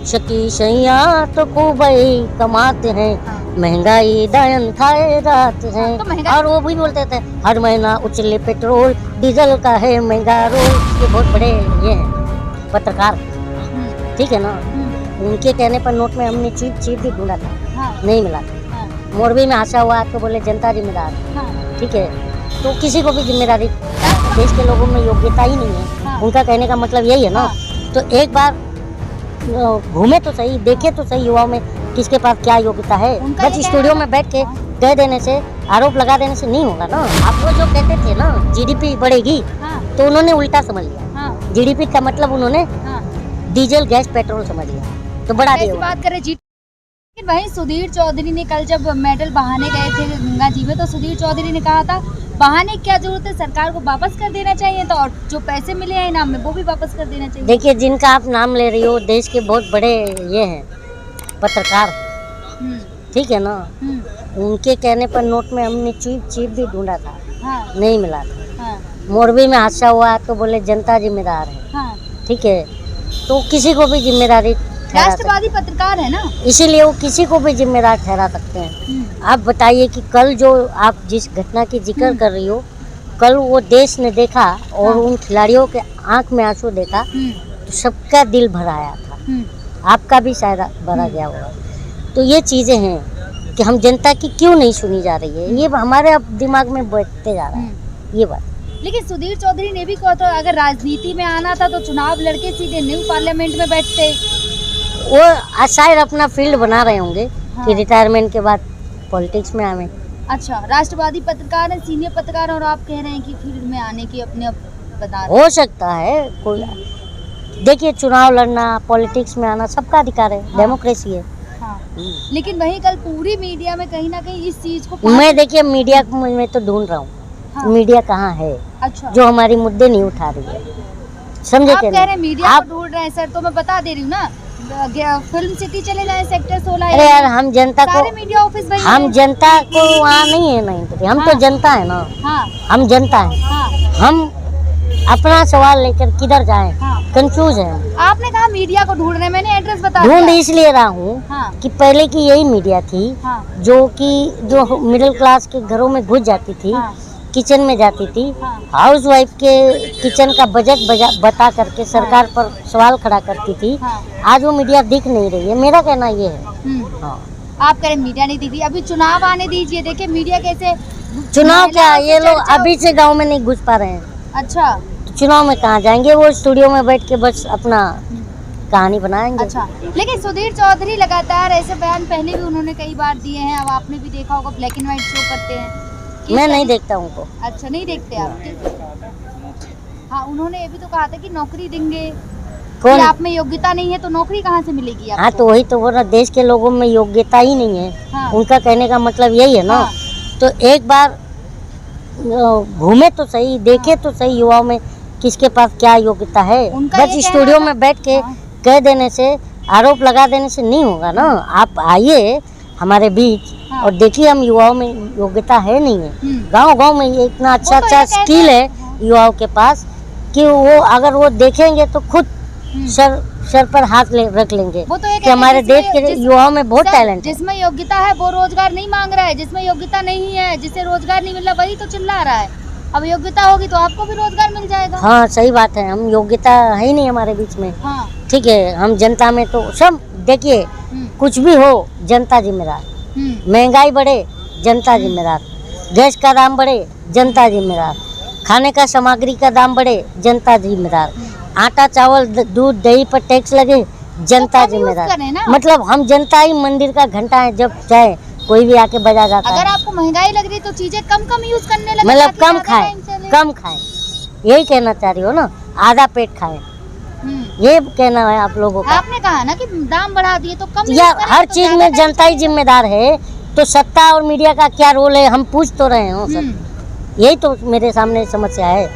Shaky शैया तो खूब ही कमाते हैं, महंगाई दायन खाए रात है। तो महंगाई और वो भी बोलते थे हर महीना उछले पेट्रोल डीजल का है महंगा रोल। ये बहुत बड़े ये हैं पत्रकार, ठीक है ना। उनके कहने पर नोट में हमने चीप भी ढूंढा था, नहीं मिला था। मोरबी में हादसा हुआ तो बोले जनता जिम्मेदार, ठीक है। तो किसी को भी जिम्मेदारी, देश के लोगों में योग्यता ही नहीं है, उनका कहने का मतलब यही है ना। तो एक बार घूमे तो सही, देखे तो सही युवाओं में किसके पास क्या योग्यता है। बस स्टूडियो में बैठ के कह देने से, आरोप लगा देने से नहीं होगा ना। आप वो जो कहते थे ना जीडीपी बढ़ेगी, तो उन्होंने उल्टा समझ लिया। जीडीपी का मतलब उन्होंने डीजल गैस पेट्रोल समझ लिया, तो बढ़ा दिया। बात करें जी, वहीं सुधीर चौधरी ने कल जब मेडल बहाने गए थे गंगा जी में, तो सुधीर चौधरी ने कहा था बहाने की क्या जरूरत है, सरकार को वापस कर देना चाहिए, तो और जो पैसे मिले हैं इनाम में वो भी वापस कर देना चाहिए। देखिए, जिनका आप नाम ले रही हो देश के बहुत बड़े ये हैं पत्रकार, ठीक है ना। उनके कहने पर नोट में हमने चीप भी ढूंढा था, नहीं मिला था। मोरबी में हादसा हुआ तो बोले जनता जिम्मेदार है, ठीक है। तो किसी को भी जिम्मेदारी राष्ट्रवादी पत्रकार है ना, इसीलिए वो किसी को भी जिम्मेदार ठहरा सकते हैं। आप बताइए कि कल जो आप जिस घटना की जिक्र कर रही हो, कल वो देश ने देखा और उन खिलाड़ियों के आंख में आंसू देखा तो सबका दिल भर आया था, आपका भी शायद भरा गया होगा। तो ये चीज़ें हैं कि हम जनता की क्यों नहीं सुनी जा रही है, ये हमारे अब दिमाग में बैठते जा रहा है ये बात। लेकिन सुधीर चौधरी ने भी कहा था अगर राजनीति में आना था तो चुनाव लड़के सीधे न्यू पार्लियामेंट में बैठते। वो शायद अपना फील्ड बना रहे होंगे कि रिटायरमेंट के बाद पॉलिटिक्स में आवे। अच्छा, राष्ट्रवादी पत्रकार है, सीनियर पत्रकार, और आप कह रहे हैं कि फील्ड में आने की अपने बता रहे। हो सकता है कोई, देखिए चुनाव लड़ना, पॉलिटिक्स में आना सबका अधिकार है, डेमोक्रेसी है। लेकिन वहीं कल पूरी मीडिया में कहीं ना कहीं इस चीज को मैं देखिए मीडिया में तो ढूंढ रहा हूँ, मीडिया कहाँ है। अच्छा, जो हमारी मुद्दे नहीं उठा रही है, समझे आप क्या? कह रहे हैं मीडिया को ढूंढ रहे हैं सर, तो मैं बता दे रही हूँ ना, फिल्म सिटी चले जाए, सेक्टर 16। अरे यार, हम जनता को, सारे मीडिया ऑफिस वही हम जनता को वहाँ नहीं है नहीं, हम तो जनता है ना। हम जनता है, हम अपना सवाल लेकर किधर जाएं, कंफ्यूज है। आपने कहा मीडिया को ढूंढ रहे हैं, मैंने एड्रेस बता ढूंढ इसलिए रहा हूँ कि पहले की यही मीडिया थी जो मिडिल क्लास के घरों में घुस जाती थी, किचन में जाती थी, हाउस वाइफ के किचन का बजट बता करके सरकार पर सवाल खड़ा करती थी। आज वो मीडिया दिख नहीं रही है, मेरा कहना ये है। आप कह रहे मीडिया नहीं दिख रही, अभी चुनाव आने दीजिए, देखिए मीडिया कैसे। चुनाव क्या, ये लोग अभी से गांव में नहीं घुस पा रहे हैं। अच्छा, तो चुनाव में कहाँ जाएंगे, वो स्टूडियो में बैठ के बस अपना कहानी बनाएंगे। अच्छा, लेकिन सुधीर चौधरी लगातार ऐसे बयान पहले भी उन्होंने कई बार दिए हैं, अब आपने भी देखा होगा, ब्लैक एंड व्हाइट शो करते हैं। मैं नहीं देखता उनको। अच्छा, नहीं देखते आप? हाँ, उन्होंने ये भी तो कहा था कि नौकरी देंगे, कौन? आप में योग्यता नहीं है तो नौकरी कहाँ से मिलेगी आपको? हाँ, तो वही तो बोल रहा, देश के लोगों में योग्यता ही नहीं है, उनका कहने का मतलब यही है ना। तो एक बार घूमे तो सही, देखे तो सही युवाओं में किसके पास क्या योग्यता है। बस स्टूडियो में बैठ के कह देने से, आरोप लगा देने से नहीं होगा ना। आप आइए हमारे बीच और देखिए हम युवाओं में योग्यता है नहीं है। गांव में ये इतना अच्छा स्किल है युवाओं के पास कि वो अगर वो देखेंगे तो खुद सर पर हाथ रख लेंगे कि हमारे देश के युवाओं में बहुत टैलेंट है। जिसमें योग्यता है वो रोजगार नहीं मांग रहा है, जिसमें योग्यता नहीं है, जिसे रोजगार नहीं मिल रहा वही तो चिल्ला रहा है। अब योग्यता होगी तो आपको भी रोजगार मिल जाएगा। हाँ, सही बात है, हम योग्यता है ही नहीं हमारे बीच में। ठीक है, हम जनता में तो सब देखिए, कुछ भी हो जनता जिम्मेदार। महंगाई बढ़े जनता जिम्मेदार, गैस का दाम बढ़े जनता जिम्मेदार, खाने का सामग्री का दाम बढ़े जनता जिम्मेदार, आटा चावल दूध दही पर टैक्स लगे जनता जिम्मेदार। मतलब हम जनता ही मंदिर का घंटा है, जब चाहे कोई भी आके बजा जाता है। अगर आपको महंगाई लग रही तो चीजें कम यूज करने लगे, मतलब कम खाएं, यही कहना चाह रही हो ना, आधा पेट खाएं, ये कहना है आप लोगों का। आपने कहा ना कि दाम बढ़ा दिए तो कम, या हर चीज में जनता ही जिम्मेदार है, तो सत्ता और मीडिया का क्या रोल है हम पूछ तो रहे हो सर। यही तो मेरे सामने समस्या है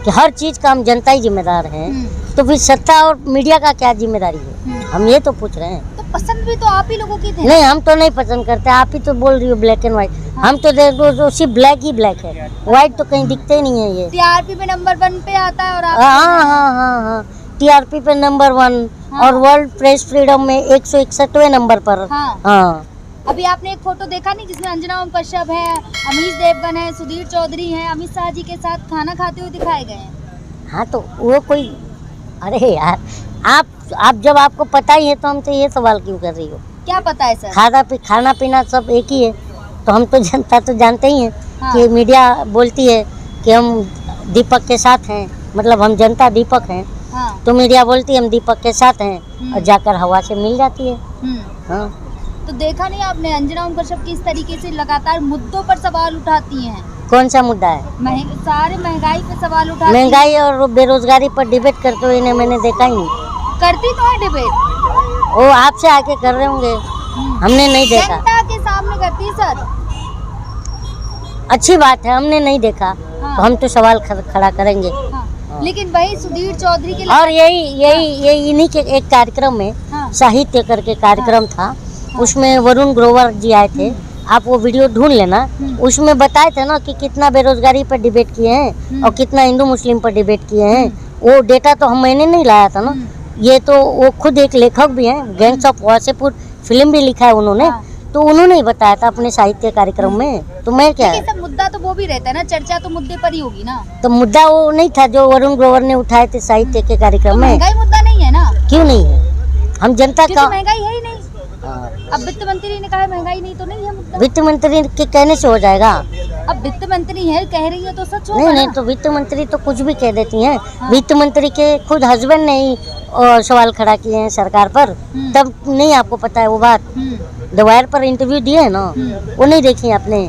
कि हर चीज का हम जनता ही जिम्मेदार है, तो फिर सत्ता और मीडिया का क्या जिम्मेदारी है, हम ये तो पूछ रहे हैं। तो पसंद भी तो आप ही लोगों की थे। नहीं, हम तो नहीं पसंद करते, आप ही तो बोल रही हो ब्लैक एंड व्हाइट। हम तो देखो सिर्फ ब्लैक ही ब्लैक है, व्हाइट तो कहीं दिखते ही नहीं है। ये टीआरपी में नंबर 1 पे आता है और आप हाँ, टीआरपी पे नंबर 1 हाँ। और वर्ल्ड प्रेस फ्रीडम में 161वें नंबर पर। हाँ। हाँ। अभी आपने एक फोटो देखा नहीं जिसमें अंजना ओम कश्यप है, अमीश देवगन है, सुधीर चौधरी है, अमित शाह जी के साथ खाना खाते हुए दिखाए गए हैं। हाँ तो वो कोई, अरे यार आप जब आपको पता ही है तो हमसे ये सवाल क्यों कर रही हो? क्या पता है सर? खाना पीना सब एक ही है, तो हम तो जनता तो जानते ही हैं। हाँ। कि मीडिया बोलती है कि हम दीपक के साथ हैं, मतलब हम जनता दीपक हैं। हाँ। तो मीडिया बोलती है हम दीपक के साथ हैं और जाकर हवा से मिल जाती है। हाँ। तो देखा नहीं आपने अंजना ओम कश्यप किस तरीके से लगातार मुद्दों पर सवाल उठाती हैं? कौन सा मुद्दा है? सारे महंगाई पे सवाल उठाती हैं। महंगाई और बेरोजगारी पर डिबेट करते हुए इन्हें मैंने देखा ही नहीं। करती तो है डिबेट, वो आपसे आके कर रहे होंगे, हमने नहीं देखा। जनता के सामने करती है सर। अच्छी बात है, हमने नहीं देखा। हाँ। तो हम तो सवाल खड़ा करेंगे। हाँ। लेकिन वही सुधीर चौधरी के और यही इन्हीं के एक कार्यक्रम में हाँ। साहित्य करके कार्यक्रम था, उसमें वरुण ग्रोवर जी आए थे। आप वो वीडियो ढूंढ लेना, उसमें बताए थे ना कि कितना बेरोजगारी पर डिबेट किए हैं और कितना हिंदू मुस्लिम पर डिबेट किए हैं। वो डेटा तो मैंने नहीं लाया था ना, ये तो वो खुद एक लेखक भी हैं, गैंग्स ऑफ वासेपुर फिल्म भी लिखा है उन्होंने। हाँ। तो उन्होंने ही बताया था अपने साहित्य कार्यक्रम में। तो मैं क्या, लेकिन सब मुद्दा तो वो भी रहता है ना, चर्चा तो मुद्दे पर ही होगी ना। तो मुद्दा वो नहीं था जो वरुण ग्रोवर ने उठाए थे साहित्य के कार्यक्रम तो में। महंगाई मुद्दा नहीं है ना? क्यों नहीं है? हम जनता क्योंकि का, महंगाई है ही नहीं। अब वित्त मंत्री ने कहा है महंगाई नहीं, तो नहीं है मुद्दा। वित्त मंत्री के कहने से हो जाएगा? अब वित्त मंत्री है, कह रही है तो सच होगा नहीं ना? नहीं, तो वित्त मंत्री तो कुछ भी कह देती हैं। हाँ। वित्त मंत्री के खुद हस्बैंड ने ही सवाल खड़ा किए हैं सरकार पर, तब नहीं आपको पता है वो बात? दोबारा पर इंटरव्यू दिए है ना, वो नहीं देखी आपने?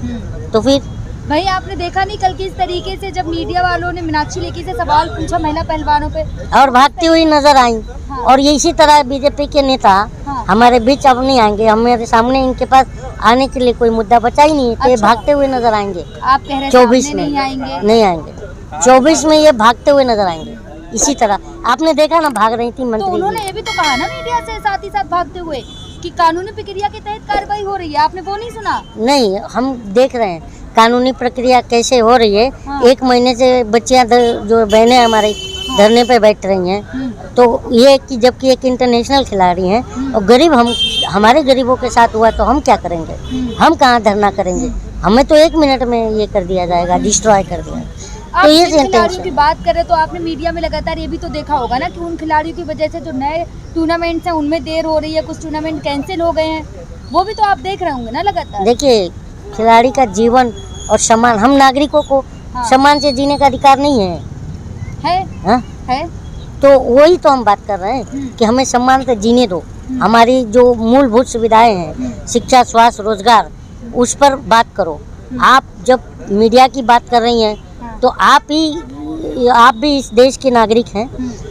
तो फिर भाई आपने देखा नहीं कल किस तरीके से जब मीडिया वालों ने मीनाक्षी लेखी से सवाल पूछा महिला पहलवानों पे, और भागती हुई नजर आई। हाँ। और ये इसी तरह बीजेपी के नेता हाँ। हमारे बीच अब नहीं आएंगे, हमारे सामने इनके पास आने के लिए कोई मुद्दा बचा ही नहीं है, तो ये अच्छा। भागते हुए नजर आएंगे। आप कह रहे हैं 24 सामने में नहीं आएंगे? नहीं आएंगे, 24 में ये भागते हुए नजर आएंगे। इसी तरह आपने देखा ना, भाग रही थी तो मंत्री उन्होंने जी। ये भी तो कहा ना मीडिया से साथ ही साथ भागते हुए कि कानूनी प्रक्रिया के तहत कार्रवाई हो रही है, आपने वो नहीं सुना? नहीं, हम देख रहे हैं कानूनी प्रक्रिया कैसे हो रही है। हाँ। 1 महीने से बच्चियां जो बहनें हमारी धरने पे बैठ रही हैं, तो ये कि जबकि एक इंटरनेशनल खिलाड़ी हैं और गरीब, हमारे गरीबों के साथ हुआ तो हम क्या करेंगे? हम कहाँ धरना करेंगे? हमें तो 1 मिनट में ये कर दिया जाएगा, डिस्ट्रॉय कर दिया। आप तो ये जिन खिलाड़ियों की इंटेंशन, बात कर रहे तो आपने मीडिया में लगातार ये भी तो देखा होगा ना कि उन खिलाड़ियों की वजह से जो नए टूर्नामेंट्स हैं उनमें देर हो रही है, कुछ टूर्नामेंट कैंसिल हो गए हैं, वो भी तो आप देख रहे होंगे ना लगातार। देखिए खिलाड़ी का जीवन और सम्मान, हम नागरिकों को हाँ। सम्मान से जीने का अधिकार नहीं है, है हाँ? है तो वही तो हम बात कर रहे हैं कि हमें सम्मान से जीने दो। हमारी जो मूलभूत सुविधाएं हैं, शिक्षा, स्वास्थ्य, रोजगार, उस पर बात करो। आप जब मीडिया की बात कर रही हैं तो आप भी इस देश के नागरिक हैं।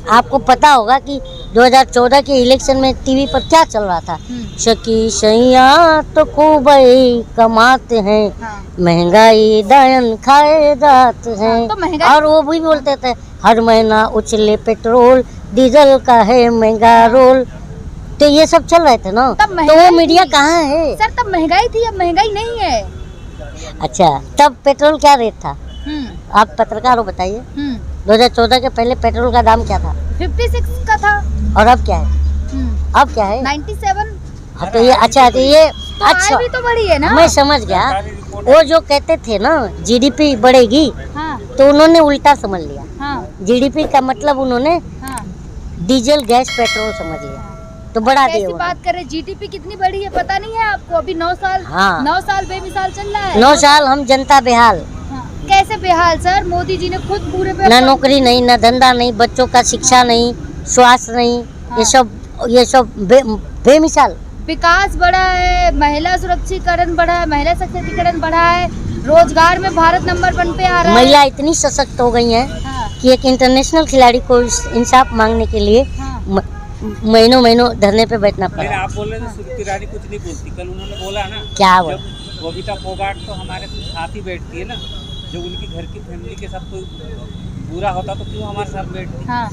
आपको पता होगा कि 2014 के इलेक्शन में टीवी पर क्या चल रहा था, शकी शैया तो खूब ही कमाते हैं, महंगाई दायन खाए जाते हैं। तो महंगाई, और वो भी बोलते थे हर महीना उछले पेट्रोल, डीजल का है महंगा रोल। तो ये सब चल रहे थे ना, तब तो महंगाई वो मीडिया थी। कहाँ है? सर तब महंगाई थी, अब महंगाई नहीं है। अच्छा, तब पेट्रोल क्या रेट था? आप पत्रकार हो, बताइए। 2014 के पहले पेट्रोल का दाम क्या था? 56 का था। और अब क्या है? अब क्या है? 97। हाँ, तो ये अच्छा, तो ये तो अच्छा, आय भी तो बढ़ी है ना। मैं समझ गया। वो जो कहते थे ना जीडीपी बढ़ेगी, हाँ तो उन्होंने उल्टा समझ लिया। हाँ जीडीपी का मतलब उन्होंने हाँ। डीजल गैस पेट्रोल समझ लिया, तो बढ़ा कैसी दिया। बात कर रहे, जीडीपी कितनी बढ़ी है पता नहीं है आपको? अभी 9 साल, हाँ। 9 साल बेमिसाल चल रहा है। 9 साल हम जनता बेहाल, हाँ। कैसे बेहाल सर? मोदी जी ने खुद पूरे पे ना नौकरी नहीं, ना धंधा नहीं, बच्चों का शिक्षा नहीं, स्वास्थ्य नहीं, ये सब बेमिसाल। विकास बढ़ा है, महिला सुरक्षीकरण बढ़ा है, महिला सशक्तिकरण बढ़ा है, रोजगार में भारत नंबर 1 पे आ रहा है। महिला इतनी सशक्त हो गई हैं हाँ, कि एक इंटरनेशनल खिलाड़ी को इंसाफ मांगने के लिए हाँ, महीनों महीनों धरने पे बैठना नहीं, पड़ा। आप बोल रहे थे स्मृति ईरानी कुछ नहीं बोलती, कल उन्होंने बोला ना, क्या बोला? जब बबीता फोगाट तो हमारे साथ ही बैठती है ना, जब उनकी घर की फैमिली के साथ कोई बुरा होता तो क्यों हमारे साथ बैठती? हाँ।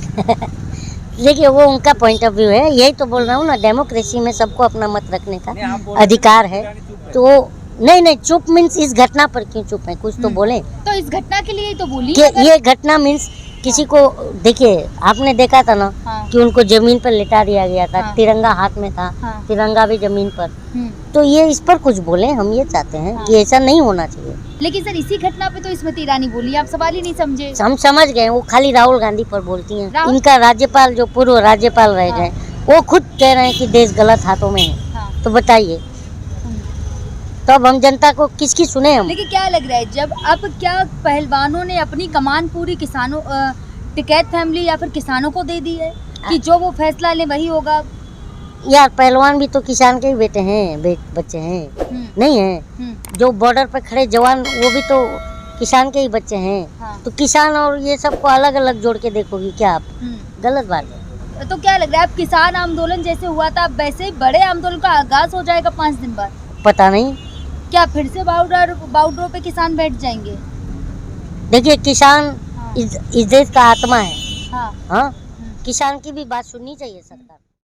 देखिए वो उनका पॉइंट ऑफ व्यू है, यही तो बोल रहा हूँ ना, डेमोक्रेसी में सबको अपना मत रखने का नहीं, आप बोल रहे थे अधिकार है। ईरानी चुप है। तो नहीं, चुप मीन्स इस घटना पर क्यों चुप है, कुछ तो बोले तो इस घटना के लिए ही तो बोली कि अगर- ये घटना मीन्स किसी को देखिए, आपने देखा था ना हाँ। कि उनको जमीन पर लिटा दिया गया था, हाँ। तिरंगा हाथ में था, हाँ। तिरंगा भी जमीन पर। हम्म। तो ये इस पर कुछ बोले, हम ये चाहते हैं हाँ। कि ऐसा नहीं होना चाहिए। लेकिन सर इसी घटना पे तो स्मृति ईरानी बोली, आप सवाल ही नहीं समझे। हम समझ गए, वो खाली राहुल गांधी पर बोलती हैं। राहुल- इनका राज्यपाल जो पूर्व राज्यपाल रह हाँ। गए, वो खुद कह रहे हैं कि देश गलत हाथों में है। हाँ। तो बताइए, हम्म। तो अब हम जनता को किसकी सुने हम? लेकिन क्या लग रहा है, जब अब क्या पहलवानों ने अपनी कमान पूरी किसानों टिकैत फैमिली या फिर किसानों को दे दी है कि जो वो फैसला ले वही होगा? यार पहलवान भी तो किसान के ही बेटे हैं, बच्चे हैं, नहीं है? जो बॉर्डर पे खड़े जवान, वो भी तो किसान के ही बच्चे हैं। हाँ। तो किसान और ये सबको अलग अलग जोड़ के देखोगी क्या आप? गलत बात है। तो क्या लग रहा है, अब किसान आंदोलन जैसे हुआ था वैसे ही बड़े आंदोलन का आगाज हो जाएगा 5 दिन बाद? पता नहीं, क्या फिर से बाउडरों पे किसान बैठ जाएंगे? देखिए किसान हाँ। इस देश का आत्मा है। हाँ। हाँ, किसान की भी बात सुननी चाहिए सरकार।